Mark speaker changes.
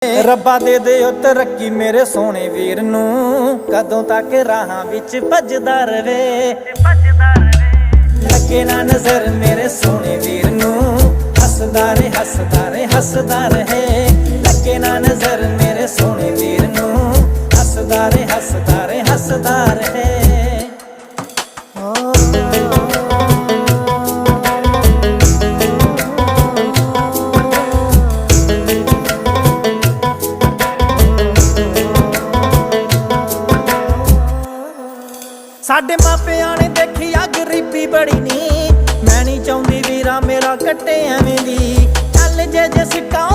Speaker 1: ਰੱਬਾ ਦੇ ਦਿਓ ਤਰੱਕੀ ਮੇਰੇ ਸੋਹਣੇ ਵੀਰ ਨੂੰ, ਕਦੋਂ ਤੱਕ ਰਾਹਾਂ ਵਿੱਚ ਭੱਜਦਾ ਰਵੇ। ਲੱਗੇ ਨਾ ਨਜ਼ਰ ਮੇਰੇ ਸੋਹਣੇ ਵੀਰ ਨੂੰ, ਹੱਸਦਾ ਰਹੇ ਹੱਸਦਾ ਰਹੇ ਹੱਸਦਾ ਰਹੇ। ਲੱਗੇ ਨਾ ਨਜ਼ਰ ਮੇਰੇ ਸੋਹਣੇ ਵੀਰ ਨੂੰ, ਹੱਸਦਾ ਰਹੇ ਹੱਸਦਾ ਰਹੇ ਹੱਸਦਾ ਰਹੇ। ਸਾਡੇ ਮਾਪਿਆਂ ਨੇ ਦੇਖੀ ਆ ਗਰੀਬੀ ਬੜੀ ਨੀ, ਮੈਂ ਨਹੀਂ ਚਾਹੁੰਦੀ ਵੀਰਾ ਮੇਰਾ ਕੱਟੇ ਐਵੇਂ ਦੀ। ਚੱਲ ਜੇ ਸਿੱਕਾ